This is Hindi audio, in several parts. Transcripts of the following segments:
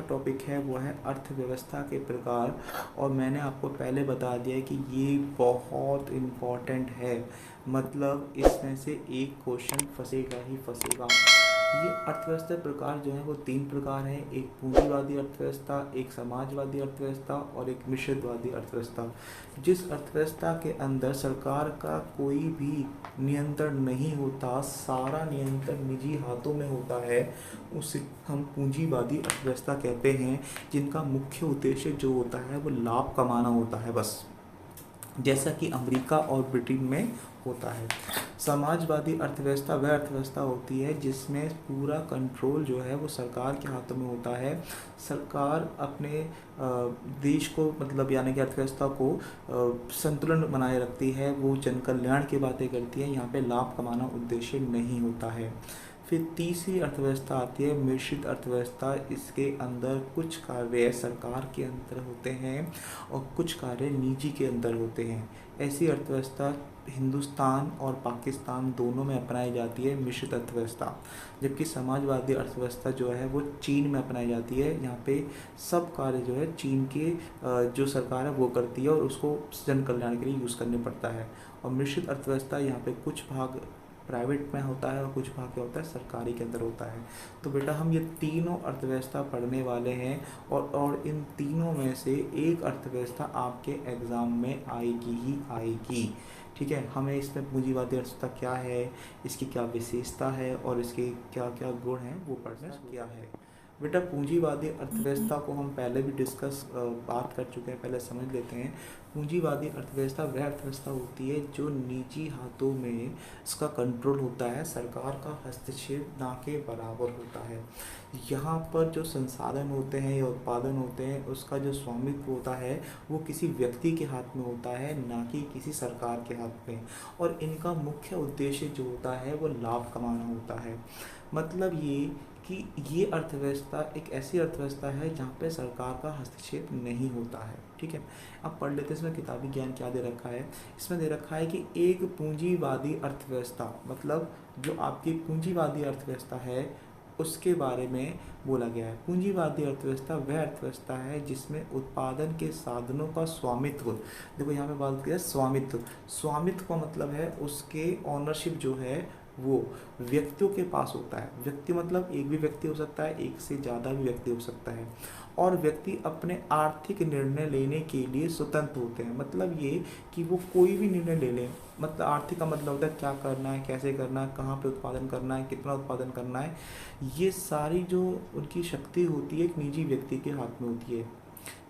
टॉपिक है वो है अर्थव्यवस्था के प्रकार। और मैंने आपको पहले बता दिया है कि ये बहुत इम्पॉर्टेंट है, मतलब इसमें से एक क्वेश्चन फंसेगा ही फंसेगा। ये अर्थव्यवस्था प्रकार जो है वो तीन प्रकार हैं, एक पूंजीवादी अर्थव्यवस्था, एक समाजवादी अर्थव्यवस्था और एक मिश्रितवादी अर्थव्यवस्था। जिस अर्थव्यवस्था के अंदर सरकार का कोई भी नियंत्रण नहीं होता, सारा नियंत्रण निजी हाथों में होता है, उसे हम पूंजीवादी अर्थव्यवस्था कहते हैं, जिनका मुख्य उद्देश्य जो होता है वो लाभ कमाना होता है बस, जैसा कि अमेरिका और ब्रिटेन में होता है। समाजवादी अर्थव्यवस्था वह अर्थव्यवस्था होती है जिसमें पूरा कंट्रोल जो है वो सरकार के हाथों में होता है। सरकार अपने देश को, मतलब यानी कि अर्थव्यवस्था को संतुलन बनाए रखती है, वो जन कल्याण की बातें करती है, यहाँ पे लाभ कमाना उद्देश्य नहीं होता है। फिर तीसरी अर्थव्यवस्था आती है मिश्रित अर्थव्यवस्था। इसके अंदर कुछ कार्य सरकार के अंदर होते हैं और कुछ कार्य निजी के अंदर होते हैं। ऐसी अर्थव्यवस्था हिंदुस्तान और पाकिस्तान दोनों में अपनाई जाती है मिश्रित अर्थव्यवस्था। जबकि समाजवादी अर्थव्यवस्था जो है वो चीन में अपनाई जाती है। यहाँ पे सब कार्य जो है चीन के जो सरकार है वो करती है और उसको जन कल्याण के लिए यूज़ करने पड़ता है। और मिश्रित अर्थव्यवस्था यहाँ पे कुछ भाग प्राइवेट में होता है और कुछ भाग क्या होता है सरकारी के अंदर होता है। तो बेटा हम ये तीनों अर्थव्यवस्था पढ़ने वाले हैं और इन तीनों में से एक अर्थव्यवस्था आपके एग्ज़ाम में आएगी ही आएगी। ठीक है, हमें इसमें पूंजीवादी अर्थव्यवस्था क्या है, इसकी क्या विशेषता है और इसके क्या क्या गुण हैं वो पढ़ना क्या है। बेटा पूंजीवादी अर्थव्यवस्था को हम पहले भी बात कर चुके हैं, पहले समझ लेते हैं। पूंजीवादी अर्थव्यवस्था वह अर्थव्यवस्था होती है जो निजी हाथों में इसका कंट्रोल होता है, सरकार का हस्तक्षेप ना के बराबर होता है। यहाँ पर जो संसाधन होते हैं या उत्पादन होते हैं उसका जो स्वामित्व होता है वो किसी व्यक्ति के हाथ में होता है, ना कि किसी सरकार के हाथ में। और इनका मुख्य उद्देश्य जो होता है वो लाभ कमाना होता है। मतलब ये कि ये अर्थव्यवस्था एक ऐसी अर्थव्यवस्था है जहाँ पे सरकार का हस्तक्षेप नहीं होता है। ठीक है, अब पढ़ लेते हैं इसमें किताबी ज्ञान क्या दे रखा है। इसमें दे रखा है कि एक पूंजीवादी अर्थव्यवस्था, मतलब जो आपकी पूंजीवादी अर्थव्यवस्था है उसके बारे में बोला गया है। पूंजीवादी अर्थव्यवस्था वह अर्थव्यवस्था है जिसमें उत्पादन के साधनों का स्वामित्व, देखो यहाँ पे बात किया स्वामित्व, स्वामित्व का मतलब है उसके ऑनरशिप जो है वो व्यक्तियों के पास होता है। व्यक्ति मतलब एक भी व्यक्ति हो सकता है, एक से ज़्यादा भी व्यक्ति हो सकता है। और व्यक्ति अपने आर्थिक निर्णय लेने के लिए स्वतंत्र होते हैं। मतलब ये कि वो कोई भी निर्णय ले लें, मतलब आर्थिक का मतलब होता है क्या करना है, कैसे करना है, कहाँ पे उत्पादन करना है, कितना उत्पादन करना है। ये सारी जो उनकी शक्ति होती है एक निजी व्यक्ति के हाथ में होती है।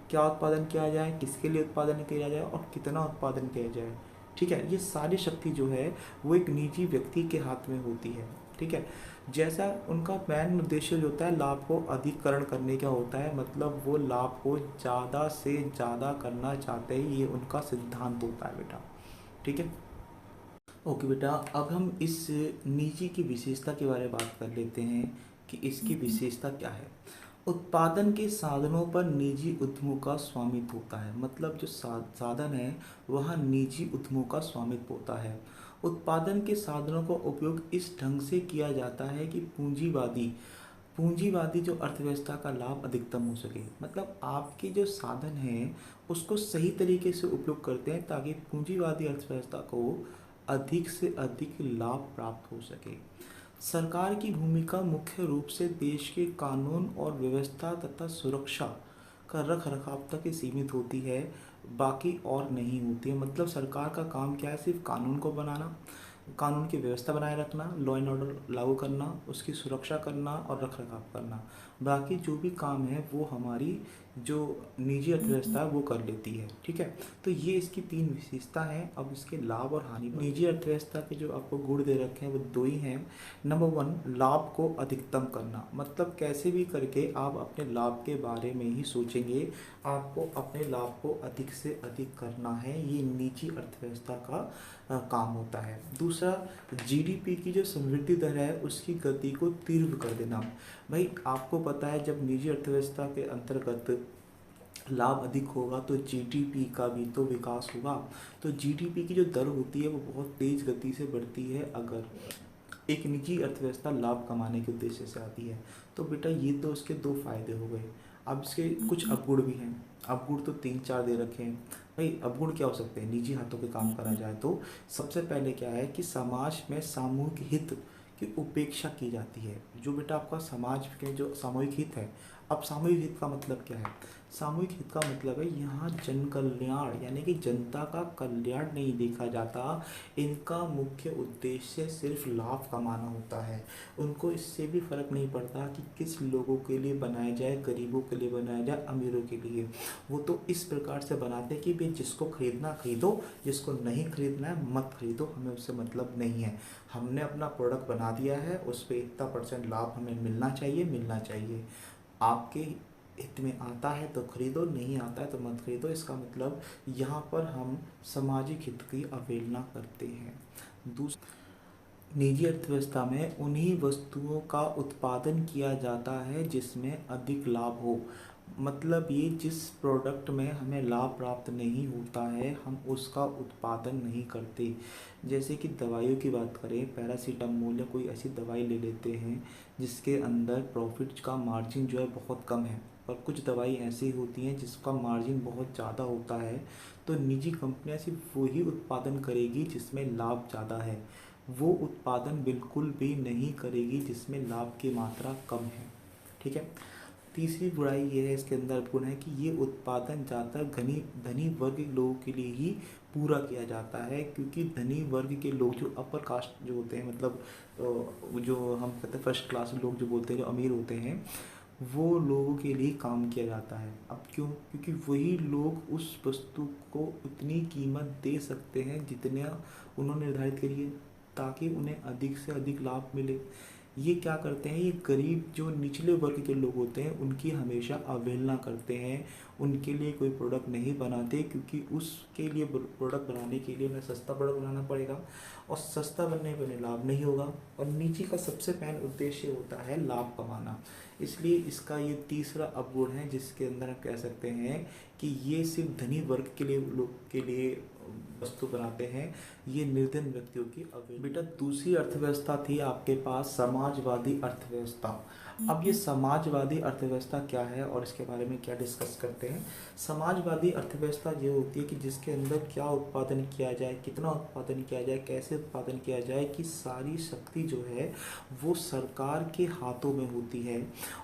क्या उत्पादन किया जाए, किसके लिए उत्पादन किया जाए और कितना उत्पादन किया जाए। ठीक है, ये सारी शक्ति जो है वो एक निजी व्यक्ति के हाथ में होती है। ठीक है, जैसा उनका मेन उद्देश्य जो होता है लाभ को अधिकरण करने का होता है, मतलब वो लाभ को ज़्यादा से ज़्यादा करना चाहते हैं, ये उनका सिद्धांत होता है बेटा। ठीक है, ओके बेटा, अब हम इस निजी की विशेषता के बारे में बात कर लेते हैं कि इसकी विशेषता क्या है। उत्पादन के साधनों पर निजी उद्यमों का स्वामित्व होता है, मतलब जो साधन है वह निजी उद्यमों का स्वामित्व होता है। उत्पादन के साधनों का उपयोग इस ढंग से किया जाता है कि पूंजीवादी पूंजीवादी जो अर्थव्यवस्था का लाभ अधिकतम हो सके, मतलब आपके जो साधन हैं उसको सही तरीके से उपयोग करते हैं ताकि पूंजीवादी अर्थव्यवस्था को अधिक से अधिक लाभ प्राप्त हो सके। सरकार की भूमिका मुख्य रूप से देश के कानून और व्यवस्था तथा सुरक्षा का रख रखाव तक ही सीमित होती है, बाकी और नहीं होती है। मतलब सरकार का काम क्या है, सिर्फ कानून को बनाना, कानून की व्यवस्था बनाए रखना, लॉ एंड ऑर्डर लागू करना, उसकी सुरक्षा करना और रख रखाव करना। बाकी जो भी काम है वो हमारी जो निजी अर्थव्यवस्था है वो कर लेती है। ठीक है, तो ये इसकी तीन विशेषता हैं। अब इसके लाभ और हानि, निजी अर्थव्यवस्था के जो आपको गुण दे रखे हैं वो दो ही हैं। नंबर वन, लाभ को अधिकतम करना, मतलब कैसे भी करके आप अपने लाभ के बारे में ही सोचेंगे, आपको अपने लाभ को अधिक से अधिक करना है, ये निजी अर्थव्यवस्था का काम होता है। दूसरा, जीडीपी की जो समृद्धि दर है उसकी गति को तीव्र कर देना। भाई आपको पता है जब निजी अर्थव्यवस्था के अंतर्गत लाभ अधिक होगा तो जीडीपी का भी तो विकास होगा। तो जीडीपी की जो दर होती है वो बहुत तेज़ गति से बढ़ती है अगर एक निजी अर्थव्यवस्था लाभ कमाने के उद्देश्य से आती है। तो बेटा ये तो उसके दो फायदे हो गए। अब इसके कुछ अवगुण भी हैं। अवगुण तो 3-4 दे रखे हैं भाई। अवगुण क्या हो सकते हैं? निजी हाथों के काम करा जाए तो सबसे पहले क्या है कि समाज में सामूहिक हित की उपेक्षा की जाती है। जो बेटा आपका समाज के जो सामूहिक हित है, अब सामूहिक हित का मतलब क्या है? सामूहिक हित का मतलब है यहाँ जन कल्याण यानी कि जनता का कल्याण नहीं देखा जाता। इनका मुख्य उद्देश्य सिर्फ लाभ कमाना होता है। उनको इससे भी फर्क नहीं पड़ता कि किस लोगों के लिए बनाया जाए, गरीबों के लिए बनाया जाए, अमीरों के लिए। वो तो इस प्रकार से बनाते हैं कि भाई जिसको खरीदना खरीदो, जिसको नहीं खरीदना है मत खरीदो, हमें उससे मतलब नहीं है। हमने अपना प्रोडक्ट बना दिया है, उस पर इतना % लाभ हमें मिलना चाहिए, मिलना चाहिए। आपके हित में आता है तो खरीदो, नहीं आता है तो मत खरीदो। इसका मतलब यहाँ पर हम सामाजिक हित की अवहेलना करते हैं। निजी अर्थव्यवस्था में उन्हीं वस्तुओं का उत्पादन किया जाता है जिसमें अधिक लाभ हो। मतलब ये जिस प्रोडक्ट में हमें लाभ प्राप्त नहीं होता है हम उसका उत्पादन नहीं करते। जैसे कि दवाइयों की बात करें, पैरासीटामोल या कोई ऐसी दवाई ले लेते हैं जिसके अंदर प्रॉफिट का मार्जिन जो है बहुत कम है, और कुछ दवाई ऐसी होती हैं जिसका मार्जिन बहुत ज़्यादा होता है। तो निजी कंपनियां सिर्फ वही उत्पादन करेगी जिसमें लाभ ज़्यादा है, वो उत्पादन बिल्कुल भी नहीं करेगी जिसमें लाभ की मात्रा कम है। ठीक है। तीसरी बुराई ये है इसके अंदर गुण है कि ये उत्पादन ज़्यादातर धनी वर्ग के लोगों के लिए ही पूरा किया जाता है, क्योंकि धनी वर्ग के लोग जो अपर कास्ट जो होते हैं, मतलब जो हम कहते हैं फर्स्ट क्लास लोग जो बोलते हैं, जो अमीर होते हैं, वो लोगों के लिए काम किया जाता है। अब क्यों? क्योंकि वही लोग उस वस्तु को उतनी कीमत दे सकते हैं जितने उन्होंने निर्धारित करी है, ताकि उन्हें अधिक से अधिक लाभ मिले। ये क्या करते हैं, ये गरीब जो निचले वर्ग के लोग होते हैं उनकी हमेशा अवहेलना करते हैं, उनके लिए कोई प्रोडक्ट नहीं बनाते, क्योंकि उसके लिए प्रोडक्ट बनाने के लिए उन्हें सस्ता प्रोडक्ट बनाना पड़ेगा, और सस्ता बनने पर उन्हें लाभ नहीं होगा। और निजी का सबसे पहला उद्देश्य होता है लाभ कमाना। इसलिए इसका ये तीसरा अवगुण है जिसके अंदर हम कह सकते हैं कि ये सिर्फ धनी वर्ग के लिए लोग के लिए वस्तु बनाते हैं, ये निर्धन व्यक्तियों की अवहेलना। बेटा दूसरी अर्थव्यवस्था थी आपके पास समाजवादी अर्थव्यवस्था। अब ये समाजवादी अर्थव्यवस्था क्या है और इसके बारे में क्या डिस्कस करते हैं। समाजवादी अर्थव्यवस्था ये होती है कि जिसके अंदर क्या उत्पादन किया जाए, कितना उत्पादन किया जाए, कैसे उत्पादन किया जाए, कि सारी शक्ति जो है वो सरकार के हाथों में होती है,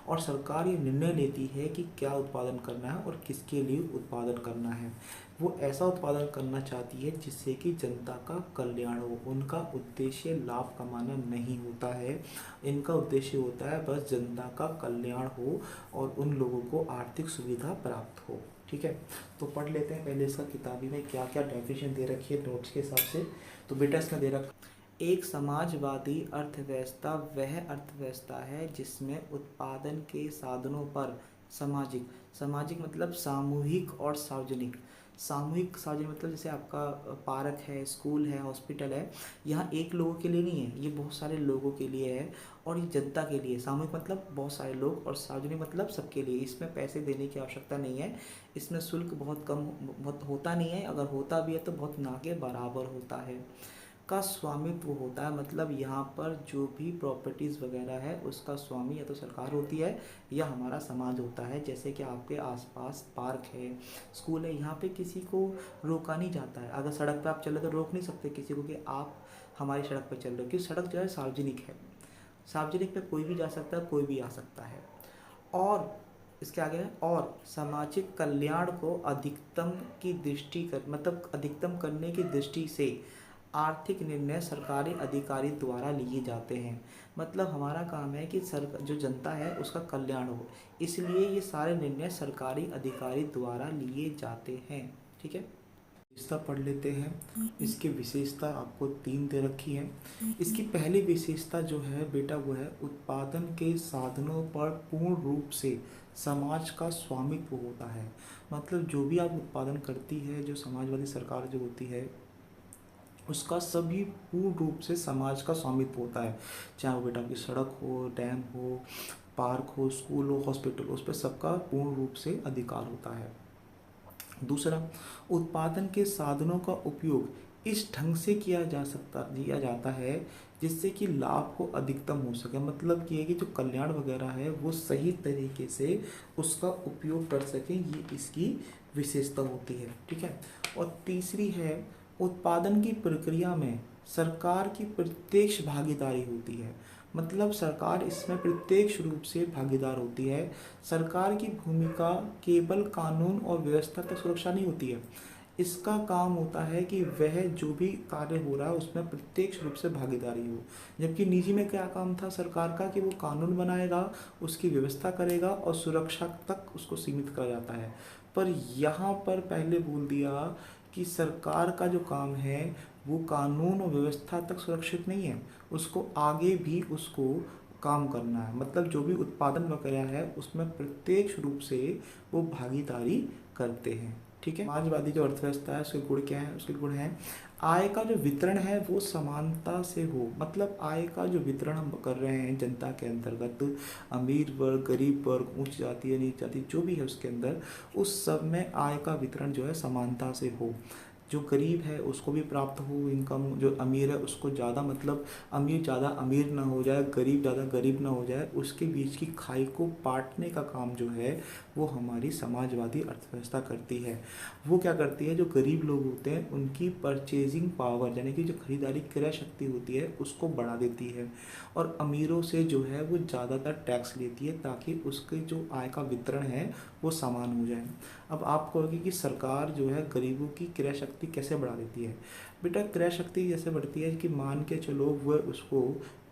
और सरकार ये निर्णय लेती है कि क्या उत्पादन करना है और किसके लिए उत्पादन करना है। वो ऐसा उत्पादन करना चाहती है जिससे कि जनता का कल्याण हो। उनका उद्देश्य लाभ कमाना नहीं होता है, इनका उद्देश्य होता है बस जनता का कल्याण हो और उन लोगों को आर्थिक सुविधा प्राप्त हो। ठीक है, तो पढ़ लेते हैं पहले इसका किताबी में क्या क्या डेफिनेशन दे रखी है नोट्स के हिसाब से। तो बेटा इसमें दे रखा, एक समाजवादी अर्थव्यवस्था वह अर्थव्यवस्था है जिसमें उत्पादन के साधनों पर सामाजिक, सामाजिक मतलब सामूहिक और सार्वजनिक, सामूहिक सार्वजनिक मतलब जैसे आपका पार्क है, स्कूल है, हॉस्पिटल है, यहाँ एक लोगों के लिए नहीं है, ये बहुत सारे लोगों के लिए है और ये जनता के लिए। सामूहिक मतलब बहुत सारे लोग, और सार्वजनिक मतलब सबके लिए। इसमें पैसे देने की आवश्यकता नहीं है, इसमें शुल्क बहुत कम, बहुत होता नहीं है, अगर होता भी है तो बहुत ना के बराबर होता है। का स्वामित्व होता है, मतलब यहाँ पर जो भी प्रॉपर्टीज़ वगैरह है उसका स्वामी या तो सरकार होती है या हमारा समाज होता है। जैसे कि आपके आसपास पार्क है, स्कूल है, यहाँ पे किसी को रोका नहीं जाता है। अगर सड़क पे आप चल रहे तो रोक नहीं सकते किसी को कि आप हमारी सड़क पे चल रहे हो, क्योंकि सड़क जो है सार्वजनिक है, सार्वजनिक पे कोई भी जा सकता है, कोई भी आ सकता है। और इसके आगे है, और सामाजिक कल्याण को अधिकतम की दृष्टि कर, मतलब अधिकतम करने की दृष्टि से आर्थिक निर्णय सरकारी अधिकारी द्वारा लिए जाते हैं। मतलब हमारा काम है कि जो जनता है उसका कल्याण हो, इसलिए ये सारे निर्णय सरकारी अधिकारी द्वारा लिए जाते हैं। ठीक है, विशेषता पढ़ लेते हैं। इसकी विशेषता आपको 3 दे रखी है। इसकी पहली विशेषता जो है बेटा वो है उत्पादन के साधनों पर पूर्ण रूप से समाज का स्वामित्व होता है। मतलब जो भी आप उत्पादन करती है, जो समाजवादी सरकार जो होती है उसका सभी पूर्ण रूप से समाज का स्वामित्व होता है। चाहे वो बेटा आपकी सड़क हो, डैम हो, पार्क हो, स्कूल हो, हॉस्पिटल हो, उस पर सबका पूर्ण रूप से अधिकार होता है। दूसरा, उत्पादन के साधनों का उपयोग इस ढंग से किया जाता है जिससे कि लाभ को अधिकतम हो सके। मतलब ये है कि जो कल्याण वगैरह है वो सही तरीके से उसका उपयोग कर सकें, ये इसकी विशेषता होती है। ठीक है। और तीसरी है, उत्पादन की प्रक्रिया में सरकार की प्रत्यक्ष भागीदारी होती है। मतलब सरकार इसमें प्रत्यक्ष रूप से भागीदार होती है। सरकार की भूमिका केवल कानून और व्यवस्था तक सुरक्षा नहीं होती है, इसका काम होता है कि वह जो भी कार्य हो रहा है उसमें प्रत्यक्ष रूप से भागीदारी हो। जबकि निजी में क्या काम था सरकार का, कि वो कानून बनाएगा, उसकी व्यवस्था करेगा और सुरक्षा तक उसको सीमित करा जाता है। पर यहाँ पर पहले बोल दिया कि सरकार का जो काम है वो कानून और व्यवस्था तक सुरक्षित नहीं है, उसको आगे भी उसको काम करना है। मतलब जो भी उत्पादन वगैरह है उसमें प्रत्यक्ष रूप से वो भागीदारी करते हैं। ठीक है। समाजवादी जो अर्थव्यवस्था है उसके गुण क्या है? उसके गुण हैं, आय का जो वितरण है वो समानता से हो। मतलब आय का जो वितरण हम कर रहे हैं जनता के अंतर्गत, अमीर वर्ग, गरीब वर्ग, उच्च जाति या नीच जाति जो भी है उसके अंदर, उस सब में आय का वितरण जो है समानता से हो। जो गरीब है उसको भी प्राप्त हो इनकम, जो अमीर है उसको ज़्यादा, मतलब अमीर ज़्यादा अमीर ना हो जाए, गरीब ज़्यादा गरीब ना हो जाए, उसके बीच की खाई को पाटने का काम जो है वो हमारी समाजवादी अर्थव्यवस्था करती है। वो क्या करती है, जो गरीब लोग होते हैं उनकी परचेजिंग पावर यानी कि जो खरीदारी क्रय शक्ति होती है उसको बढ़ा देती है, और अमीरों से जो है वो ज़्यादातर टैक्स लेती है ताकि उसके जो आय का वितरण है वो समान हो जाए। अब आप कहोगे कि सरकार जो है गरीबों की क्रय शक्ति कैसे बढ़ा देती है? बेटा क्रय शक्ति जैसे बढ़ती है कि मान के चलो वह उसको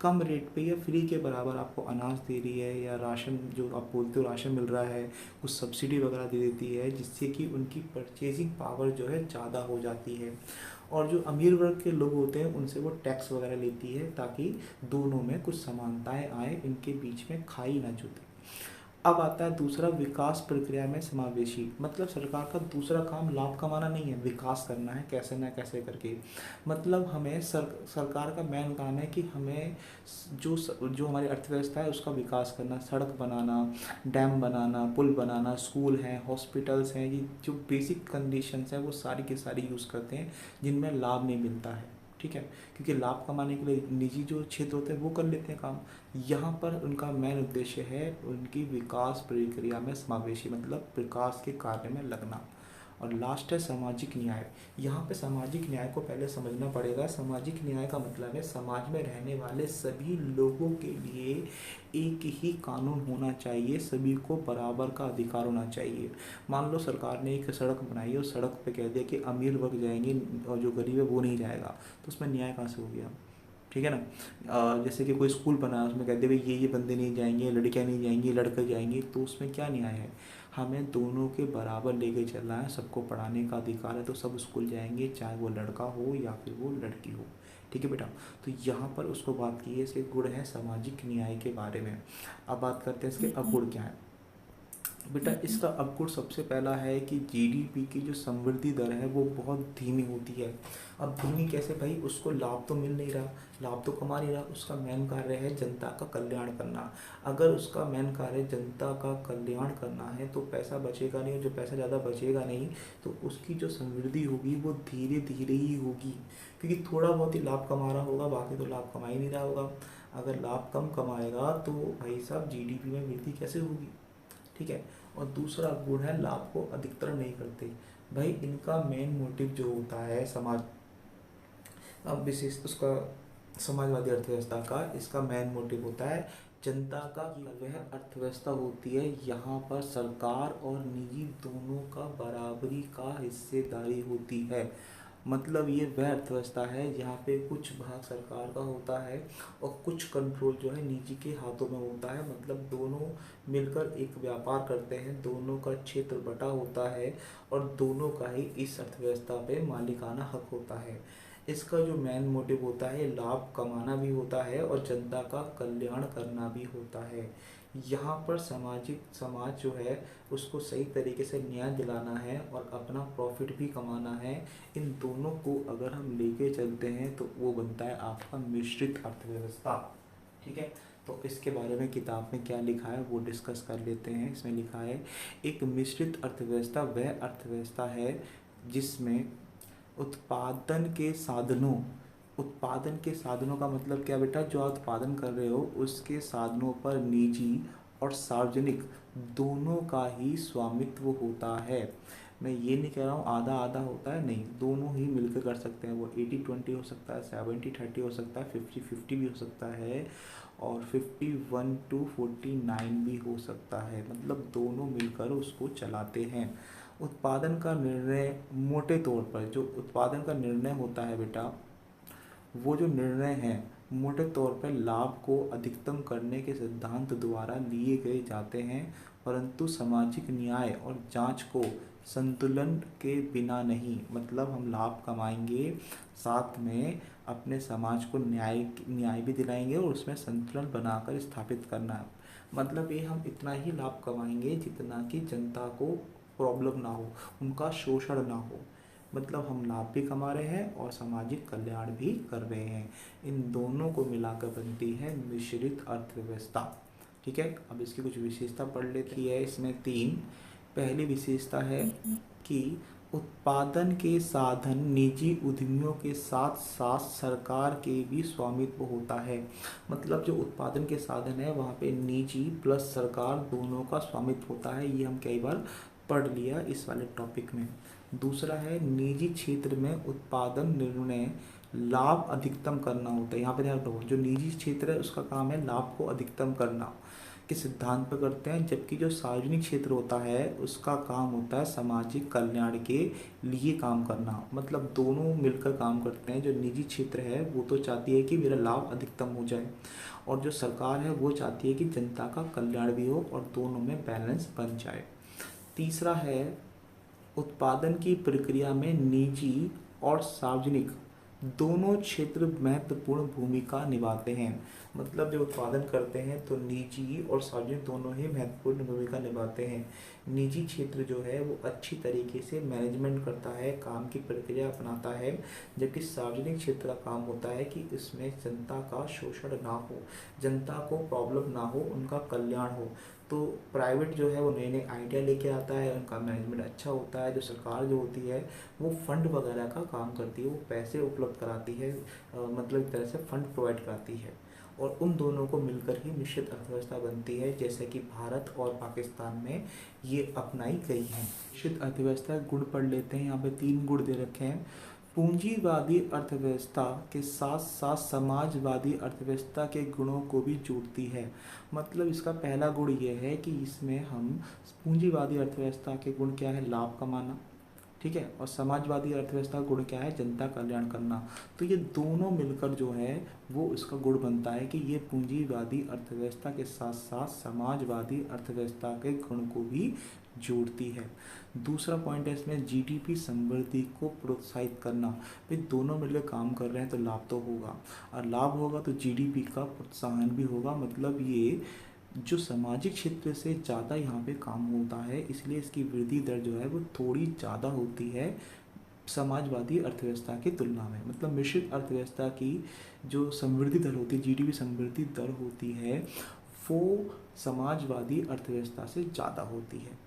कम रेट पे या फ्री के बराबर आपको अनाज दे रही है, या राशन जो आप बोलते हो राशन मिल रहा है, कुछ सब्सिडी वगैरह दे देती है, जिससे कि उनकी परचेजिंग पावर जो है ज़्यादा हो जाती है। और जो अमीर वर्ग के लोग होते हैं उनसे वो टैक्स वगैरह लेती है ताकि दोनों में कुछ समानताएं आए, इनके बीच में खाई ना जुटे। अब आता है दूसरा, विकास प्रक्रिया में समावेशी। मतलब सरकार का दूसरा काम लाभ कमाना नहीं है, विकास करना है कैसे ना कैसे करके। मतलब हमें सरकार का मेन काम है कि हमें जो हमारी अर्थव्यवस्था है उसका विकास करना, सड़क बनाना, डैम बनाना, पुल बनाना, स्कूल हैं, हॉस्पिटल्स हैं, ये जो बेसिक कंडीशंस हैं वो सारी की सारी यूज़ करते हैं जिनमें लाभ नहीं मिलता है। ठीक है। क्योंकि लाभ कमाने के लिए निजी जो क्षेत्र होते हैं वो कर लेते हैं काम। यहाँ पर उनका मेन उद्देश्य है उनकी विकास प्रक्रिया में समावेशी, मतलब विकास के कार्य में लगना। और लास्ट है सामाजिक न्याय। यहाँ पे सामाजिक न्याय को पहले समझना पड़ेगा। सामाजिक न्याय का मतलब है समाज में रहने वाले सभी लोगों के लिए एक ही कानून होना चाहिए, सभी को बराबर का अधिकार होना चाहिए। मान लो सरकार ने एक सड़क बनाई और सड़क पे कह दिया कि अमीर वर्ग जाएंगे और जो गरीब है वो नहीं जाएगा, तो उसमें न्याय कहाँ से हो गया? ठीक है ना। जैसे कि कोई स्कूल बना है उसमें कहते हैं भाई ये बंदे नहीं जाएंगे, लड़कियां नहीं जाएंगी, लड़के जाएंगे, तो उसमें क्या न्याय है? हमें दोनों के बराबर लेके चलना है, सबको पढ़ाने का अधिकार है तो सब स्कूल जाएंगे, चाहे वो लड़का हो या फिर वो लड़की हो। ठीक है बेटा। तो यहाँ पर उसको बात की है, इसके गुण है सामाजिक न्याय के बारे में। अब बात करते हैं इसके अगुण क्या है। बेटा इसका अवगुण सबसे पहला है कि जीडीपी की जो समृद्धि दर है वो बहुत धीमी होती है। अब धीमी कैसे भाई? उसको लाभ तो मिल नहीं रहा, लाभ तो कमा नहीं रहा, उसका मेन कार्य है जनता का कल्याण करना। अगर उसका मेन कार्य जनता का कल्याण करना है तो पैसा बचेगा नहीं, और जो पैसा ज़्यादा बचेगा नहीं तो उसकी जो समृद्धि होगी वो धीरे धीरे ही होगी, क्योंकि थोड़ा बहुत ही लाभ कमा रहा होगा, बाकी तो लाभ कमा ही नहीं रहा होगा। अगर लाभ कम कमाएगा तो भाई साहब जीडीपी में वृद्धि कैसे होगी? ठीक है। और दूसरा गुण है लाभ को अधिकतर नहीं करते। भाई इनका मेन मोटिव जो होता है समाज, अब विशेष उसका समाजवादी अर्थव्यवस्था का इसका मेन मोटिव होता है जनता का, वह अर्थव्यवस्था होती है यहाँ पर सरकार और निजी दोनों का बराबरी का हिस्सेदारी होती है। मतलब ये वह अर्थव्यवस्था है जहाँ पे कुछ भाग सरकार का होता है और कुछ कंट्रोल जो है निजी के हाथों में होता है। मतलब दोनों मिलकर एक व्यापार करते हैं, दोनों का क्षेत्र बटा होता है और दोनों का ही इस अर्थव्यवस्था पे मालिकाना हक होता है। इसका जो मेन मोटिव होता है लाभ कमाना भी होता है और जनता का कल्याण करना भी होता है। यहाँ पर समाज जो है उसको सही तरीके से न्याय दिलाना है और अपना प्रॉफिट भी कमाना है। इन दोनों को अगर हम लेके चलते हैं तो वो बनता है आपका मिश्रित अर्थव्यवस्था। ठीक है। तो इसके बारे में किताब में क्या लिखा है वो डिस्कस कर लेते हैं। इसमें लिखा है एक मिश्रित अर्थव्यवस्था वह अर्थव्यवस्था है जिसमें उत्पादन के साधनों, उत्पादन के साधनों का मतलब क्या बेटा, जो आप उत्पादन कर रहे हो उसके साधनों पर निजी और सार्वजनिक दोनों का ही स्वामित्व होता है। मैं ये नहीं कह रहा हूँ आधा आधा होता है, नहीं, दोनों ही मिलकर कर सकते हैं। वो 80-20 हो सकता है, 70-30 हो सकता है, 50-50 भी हो सकता है, और 51-49 भी हो सकता है। मतलब दोनों मिलकर उसको चलाते हैं। उत्पादन का निर्णय मोटे तौर पर, जो उत्पादन का निर्णय होता है बेटा, वो जो निर्णय है मोटे तौर पर लाभ को अधिकतम करने के सिद्धांत द्वारा लिए गए जाते हैं, परंतु सामाजिक न्याय और जांच को संतुलन के बिना नहीं। मतलब हम लाभ कमाएंगे, साथ में अपने समाज को न्याय न्याय भी दिलाएंगे और उसमें संतुलन बनाकर स्थापित करना है। मतलब ये हम इतना ही लाभ कमाएंगे जितना कि जनता को प्रॉब्लम ना हो, उनका शोषण ना हो। मतलब हम लाभ भी कमा रहे हैं और सामाजिक कल्याण भी कर रहे हैं। इन दोनों को मिलाकर बनती है मिश्रित अर्थव्यवस्था। ठीक है, अब इसकी कुछ विशेषता पढ़ लेती है। इसमें 3। पहली विशेषता है कि उत्पादन के साधन निजी उद्यमियों के साथ साथ सरकार के भी स्वामित्व होता है। मतलब जो उत्पादन के साधन है वहाँ पे निजी प्लस सरकार दोनों का स्वामित्व होता है। ये हम कई बार पढ़ लिया इस वाले टॉपिक में। दूसरा है निजी क्षेत्र में उत्पादन निर्णय लाभ अधिकतम करना होता है। यहाँ पे ध्यान रखो, जो निजी क्षेत्र है उसका काम है लाभ को अधिकतम करना के सिद्धांत पर करते हैं, जबकि जो सार्वजनिक क्षेत्र होता है उसका काम होता है सामाजिक कल्याण के लिए काम करना। मतलब दोनों मिलकर काम करते हैं। जो निजी क्षेत्र है वो तो चाहती है कि मेरा लाभ अधिकतम हो जाए, और जो सरकार है वो चाहती है कि जनता का कल्याण भी हो और दोनों में बैलेंस बन जाए। तीसरा है उत्पादन की प्रक्रिया में निजी और सार्वजनिक दोनों क्षेत्र महत्वपूर्ण भूमिका निभाते हैं। मतलब जब उत्पादन करते हैं तो निजी और सार्वजनिक दोनों ही महत्वपूर्ण भूमिका निभाते हैं। निजी क्षेत्र जो है वो अच्छी तरीके से मैनेजमेंट करता है, काम की प्रक्रिया अपनाता है, जबकि सार्वजनिक क्षेत्र का काम होता है कि इसमें जनता का शोषण ना हो, जनता को प्रॉब्लम ना हो, उनका कल्याण हो। तो प्राइवेट जो है वो नए नए आइडिया लेके आता है, उनका मैनेजमेंट अच्छा होता है। जो सरकार जो होती है वो फंड वगैरह का काम करती है, वो पैसे उपलब्ध कराती है, मतलब एक तरह से फंड प्रोवाइड कराती है, और उन दोनों को मिलकर ही मिश्रित अर्थव्यवस्था बनती है, जैसे कि भारत और पाकिस्तान में ये अपनाई गई है। मिश्रित अर्थव्यवस्था गुण पढ़ लेते हैं। यहाँ पे 3 गुण दे रखे हैं। पूंजीवादी अर्थव्यवस्था के साथ साथ समाजवादी अर्थव्यवस्था के गुणों को भी जोड़ती है। मतलब इसका पहला गुण ये है कि इसमें हम पूंजीवादी अर्थव्यवस्था के गुण क्या है, लाभ कमाना, ठीक है, और समाजवादी अर्थव्यवस्था का गुण क्या है, जनता कल्याण करना। तो ये दोनों मिलकर जो है वो इसका गुण बनता है कि ये पूंजीवादी अर्थव्यवस्था के साथ साथ समाजवादी अर्थव्यवस्था के गुण को भी जोड़ती है। दूसरा पॉइंट है इसमें जीडीपी समृद्धि को प्रोत्साहित करना। भाई दोनों मिलकर काम कर रहे हैं तो लाभ तो होगा, और लाभ होगा तो जीडीपी का प्रोत्साहन भी होगा। मतलब ये जो सामाजिक क्षेत्र से ज़्यादा यहाँ पे काम होता है, इसलिए इसकी वृद्धि दर जो है वो थोड़ी ज़्यादा होती है समाजवादी अर्थव्यवस्था की तुलना में। मतलब मिश्रित अर्थव्यवस्था की जो समृद्धि दर होती है, जीडीपी समृद्धि दर होती है, वो समाजवादी अर्थव्यवस्था से ज़्यादा होती है।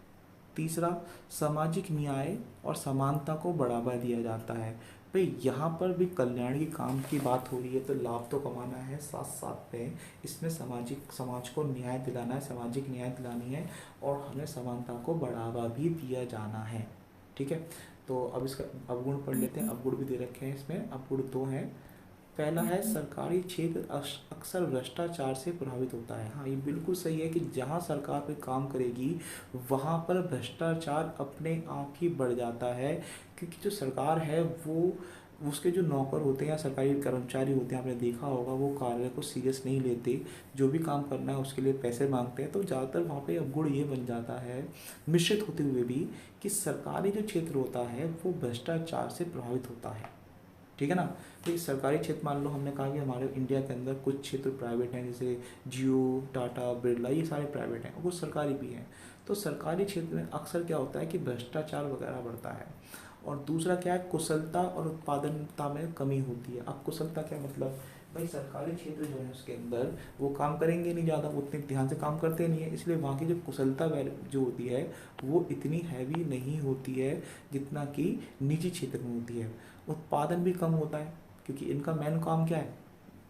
तीसरा, सामाजिक न्याय और समानता को बढ़ावा दिया जाता है। भाई यहाँ पर भी कल्याण की काम की बात हो रही है तो लाभ तो कमाना है, साथ साथ में इसमें समाज को न्याय दिलाना है, सामाजिक न्याय दिलानी है, और हमें समानता को बढ़ावा भी दिया जाना है। ठीक है, तो अब इसका अवगुण पढ़ लेते हैं। अवगुण भी दे रखे हैं इसमें। अवगुण 2 हैं। पहला है सरकारी क्षेत्र अक्सर भ्रष्टाचार से प्रभावित होता है। हाँ, ये बिल्कुल सही है कि जहाँ सरकार पे काम करेगी वहाँ पर भ्रष्टाचार अपने आप ही बढ़ जाता है, क्योंकि जो सरकार है वो उसके जो नौकर होते हैं या सरकारी कर्मचारी होते हैं, आपने देखा होगा वो कार्य को सीरियस नहीं लेते, जो भी काम करना है उसके लिए पैसे मांगते हैं। तो ज़्यादातर वहाँ पे अवगुण ये बन जाता है, मिश्रित होते हुए भी, कि सरकारी जो क्षेत्र होता है वो भ्रष्टाचार से प्रभावित होता है। ठीक है ना। तो सरकारी क्षेत्र, मान लो हमने कहा कि हमारे इंडिया के अंदर कुछ क्षेत्र प्राइवेट हैं, जैसे जियो, टाटा, बिरला, ये सारे प्राइवेट हैं और कुछ सरकारी भी हैं। तो सरकारी क्षेत्र में अक्सर क्या होता है कि भ्रष्टाचार वगैरह बढ़ता है। और दूसरा क्या है, कुशलता और उत्पादनता में कमी होती है। अब कुशलता क्या मतलब, भाई सरकारी क्षेत्र जो है उसके अंदर वो काम करेंगे नहीं ज़्यादा, वो उतने ध्यान से काम करते नहीं है, इसलिए वहाँ की जो कुशलता जो होती है वो इतनी हैवी नहीं होती है जितना कि निजी क्षेत्र में होती है। उत्पादन भी कम होता है क्योंकि इनका मेन काम क्या है,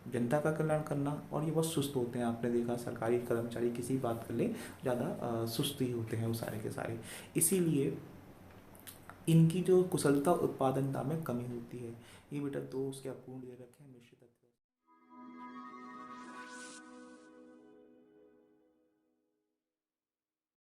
जनता का कल्याण करना, और ये बहुत सुस्त होते हैं। आपने देखा सरकारी कर्मचारी किसी बात कर ले ज़्यादा सुस्त ही होते हैं वो सारे के सारे। इसीलिए इनकी जो कुशलता उत्पादनता में कमी होती है। ये बेटा दो उसके अपूर्ण दे रखे हैं मिश्रित।